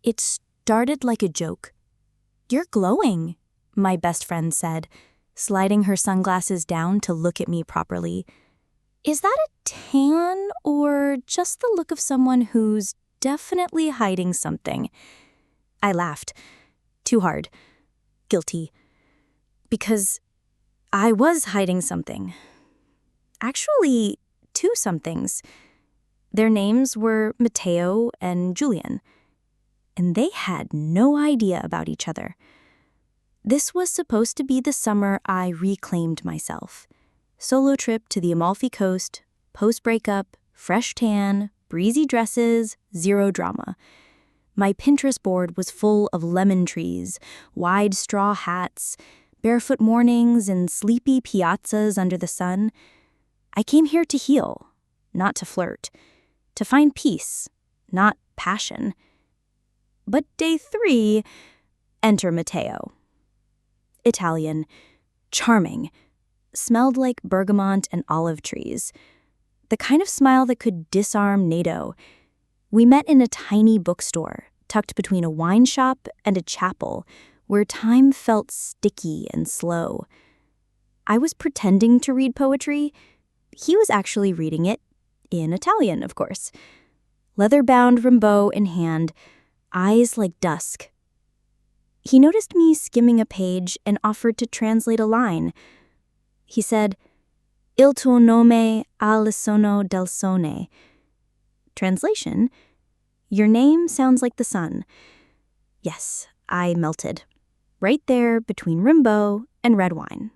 It started like a joke. "You're glowing," my best friend said, sliding her sunglasses down to look at me properly. "Is that a tan or just the look of someone who's definitely hiding something?" I laughed. Too hard. Guilty. Because I was hiding something. Actually, two somethings. Their names were Matteo and Julian, and they had no idea about each other. This was supposed to be the summer I reclaimed myself. Solo trip to the Amalfi Coast, post-breakup, fresh tan, breezy dresses, zero drama. My Pinterest board was full of lemon trees, wide straw hats, barefoot mornings, and sleepy piazzas under the sun. I came here to heal, not to flirt, to find peace, not passion. But day 3, enter Matteo. Italian, charming, smelled like bergamot and olive trees. The kind of smile that could disarm NATO. We met in a tiny bookstore, tucked between a wine shop and a chapel, where time felt sticky and slow. I was pretending to read poetry. He was actually reading it, in Italian, of course. Leather-bound Rimbaud in hand, eyes like dusk. He noticed me skimming a page and offered to translate a line. He said, "Il tuo nome ha il suono del sole." Translation, "Your name sounds like the sun." Yes, I melted. Right there between Rimbaud and red wine.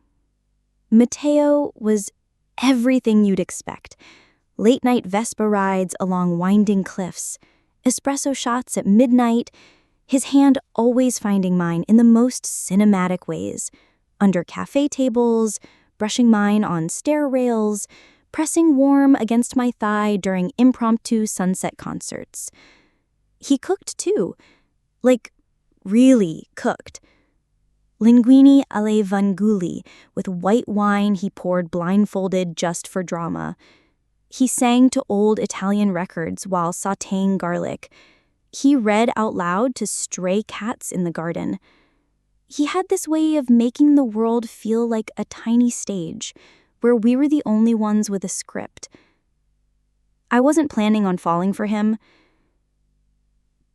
Matteo was everything you'd expect. Late-night Vespa rides along winding cliffs, espresso shots at midnight, his hand always finding mine in the most cinematic ways, under cafe tables, brushing mine on stair rails, pressing warm against my thigh during impromptu sunset concerts. He cooked too, like really cooked. Linguine alle vongole with white wine he poured blindfolded just for drama. He sang to old Italian records while sautéing garlic. He read out loud to stray cats in the garden. He had this way of making the world feel like a tiny stage, where we were the only ones with a script. I wasn't planning on falling for him.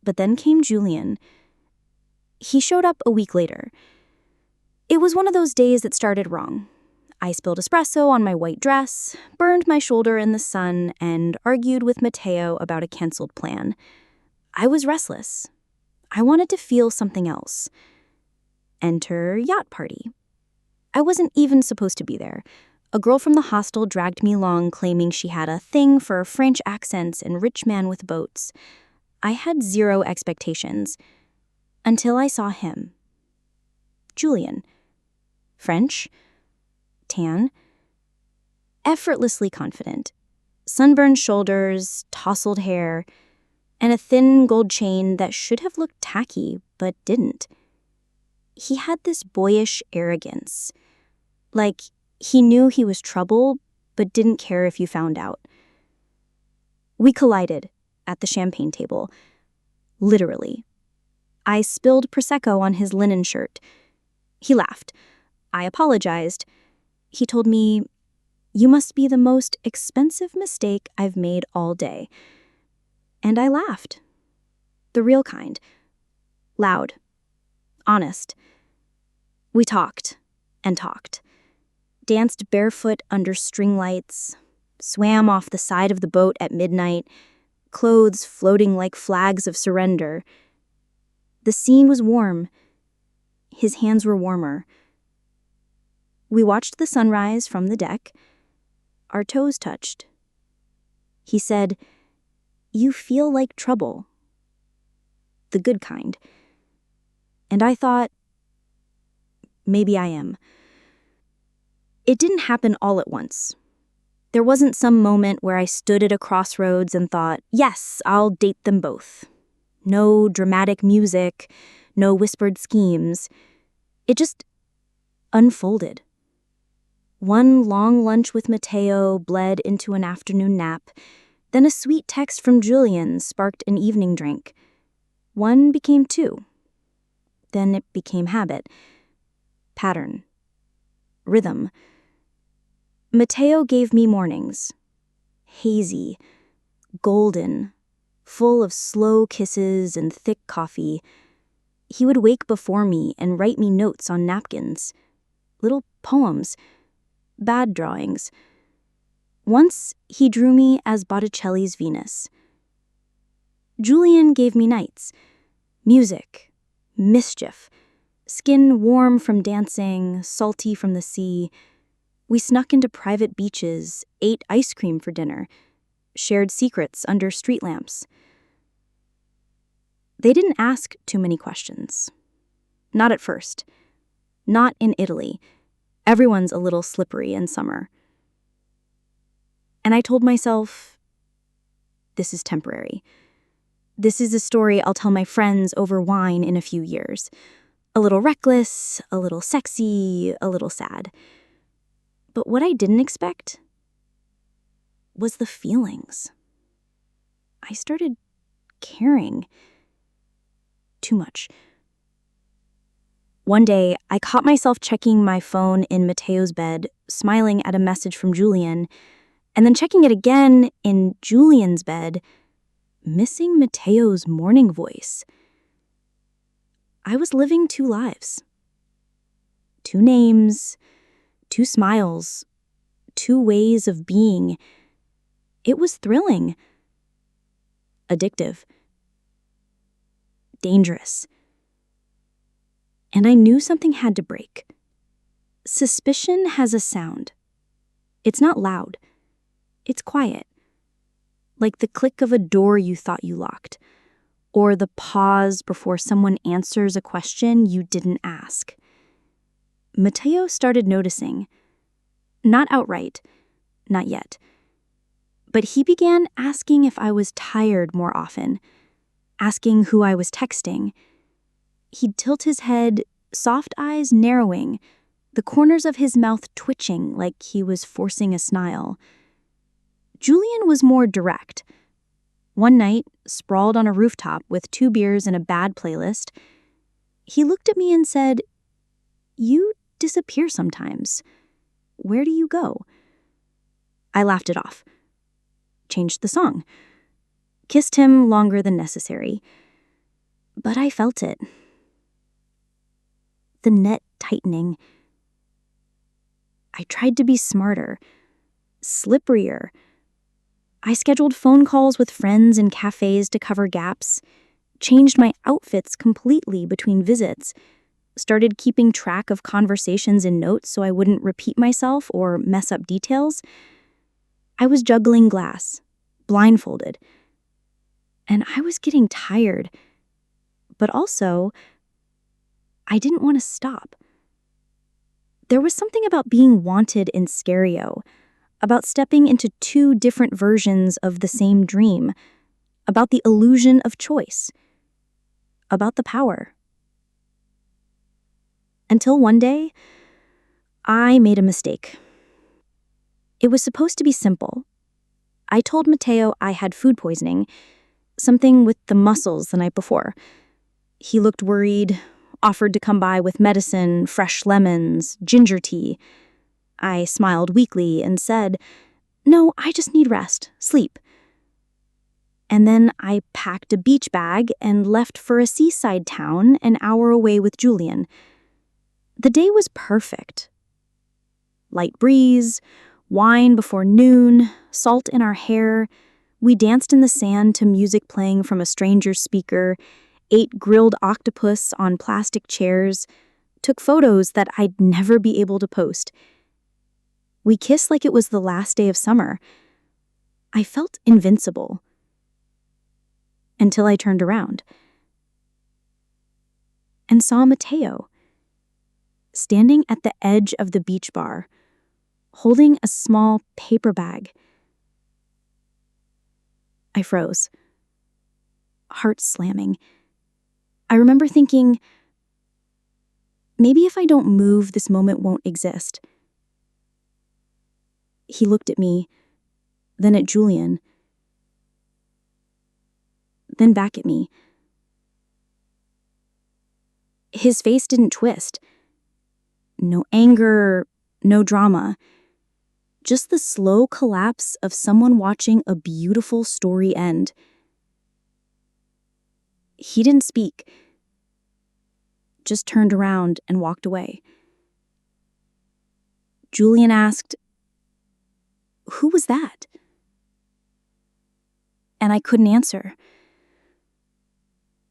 But then came Julian. He showed up a week later. It was one of those days that started wrong. I spilled espresso on my white dress, burned my shoulder in the sun, and argued with Matteo about a canceled plan. I was restless. I wanted to feel something else. Enter yacht party. I wasn't even supposed to be there. A girl from the hostel dragged me along, claiming she had a thing for French accents and rich man with boats. I had zero expectations, until I saw him. Julian. French. Tan. Effortlessly confident. Sunburned shoulders, tousled hair, and a thin gold chain that should have looked tacky, but didn't. He had this boyish arrogance. Like he knew he was trouble, but didn't care if you found out. We collided at the champagne table. Literally. I spilled Prosecco on his linen shirt. He laughed. I apologized. He told me, "You must be the most expensive mistake I've made all day." And I laughed. The real kind. Loud. Honest. We talked and talked. Danced barefoot under string lights. Swam off the side of the boat at midnight. Clothes floating like flags of surrender. The scene was warm. His hands were warmer. We watched the sunrise from the deck. Our toes touched. He said, "You feel like trouble. The good kind." And I thought, maybe I am. It didn't happen all at once. There wasn't some moment where I stood at a crossroads and thought, yes, I'll date them both. No dramatic music, no whispered schemes. It just unfolded. One long lunch with Matteo bled into an afternoon nap. Then a sweet text from Julian sparked an evening drink. 1 became 2. Then it became habit, pattern, rhythm. Mateo gave me mornings, hazy, golden, full of slow kisses and thick coffee. He would wake before me and write me notes on napkins, little poems, bad drawings. Once he drew me as Botticelli's Venus. Julian gave me nights, music, mischief, skin warm from dancing, salty from the sea. We snuck into private beaches, ate ice cream for dinner, shared secrets under street lamps. They didn't ask too many questions. Not at first. Not in Italy. Everyone's a little slippery in summer. And I told myself, this is temporary. This is a story I'll tell my friends over wine in a few years. A little reckless, a little sexy, a little sad. But what I didn't expect was the feelings. I started caring. Too much. One day, I caught myself checking my phone in Mateo's bed, smiling at a message from Julian, and then checking it again in Julian's bed, missing Mateo's morning voice. I was living 2 lives. 2 names, 2 smiles, 2 ways of being. It was thrilling, addictive, dangerous. And I knew something had to break. Suspicion has a sound. It's not loud. It's quiet. Like the click of a door you thought you locked, or the pause before someone answers a question you didn't ask. Mateo started noticing. Not outright, not yet. But he began asking if I was tired more often, asking who I was texting. He'd tilt his head, soft eyes narrowing, the corners of his mouth twitching like he was forcing a smile. Julian was more direct. One night, sprawled on a rooftop with 2 beers and a bad playlist, he looked at me and said, "You disappear sometimes. Where do you go?" I laughed it off. Changed the song. Kissed him longer than necessary. But I felt it. The net tightening. I tried to be smarter, slipperier. I scheduled phone calls with friends in cafes to cover gaps, changed my outfits completely between visits, started keeping track of conversations in notes so I wouldn't repeat myself or mess up details. I was juggling glass, blindfolded. And I was getting tired. But also, I didn't want to stop. There was something about being wanted in stereo, about stepping into 2 different versions of the same dream, about the illusion of choice, about the power. Until one day, I made a mistake. It was supposed to be simple. I told Mateo I had food poisoning, something with the mussels the night before. He looked worried, offered to come by with medicine, fresh lemons, ginger tea. I smiled weakly and said, "No, I just need rest, sleep." And then I packed a beach bag and left for a seaside town an hour away with Julian. The day was perfect. Light breeze, wine before noon, salt in our hair. We danced in the sand to music playing from a stranger's speaker, ate grilled octopus on plastic chairs, took photos that I'd never be able to post. We kissed like it was the last day of summer. I felt invincible. Until I turned around and saw Mateo, standing at the edge of the beach bar, holding a small paper bag. I froze, heart slamming. I remember thinking, maybe if I don't move, this moment won't exist. He looked at me, then at Julian, then back at me. His face didn't twist. No anger, no drama. Just the slow collapse of someone watching a beautiful story end. He didn't speak, just turned around and walked away. Julian asked, "Who was that?" And I couldn't answer.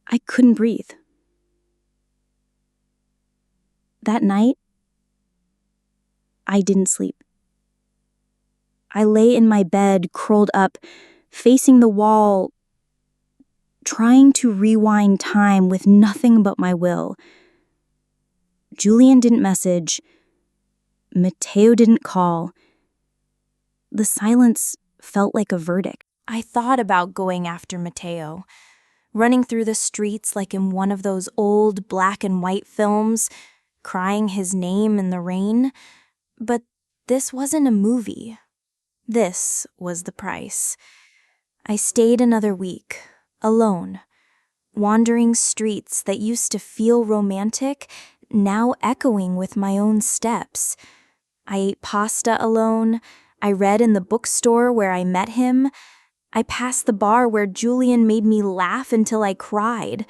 I couldn't breathe. That night, I didn't sleep. I lay in my bed, curled up, facing the wall, trying to rewind time with nothing but my will. Julian didn't message. Matteo didn't call. The silence felt like a verdict. I thought about going after Matteo, running through the streets like in one of those old black and white films, crying his name in the rain. But this wasn't a movie. This was the price. I stayed another week, alone, wandering streets that used to feel romantic, now echoing with my own steps. I ate pasta alone. I read in the bookstore where I met him. I passed the bar where Julian made me laugh until I cried.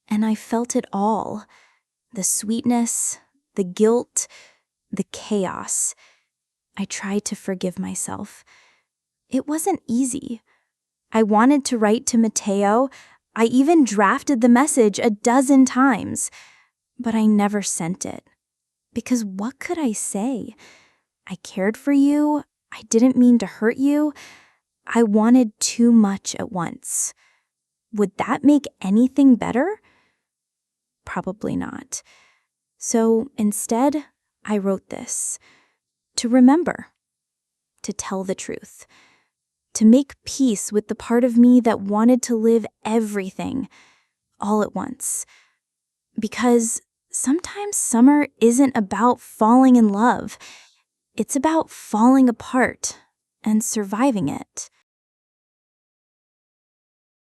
And I felt it all. The sweetness, the guilt, the chaos. I tried to forgive myself. It wasn't easy. I wanted to write to Matteo. I even drafted the message 12 times. But I never sent it. Because what could I say? I cared for you. I didn't mean to hurt you. I wanted too much at once. Would that make anything better? Probably not. So instead, I wrote this. To remember. To tell the truth. To make peace with the part of me that wanted to live everything, all at once. Because sometimes summer isn't about falling in love. It's about falling apart and surviving it.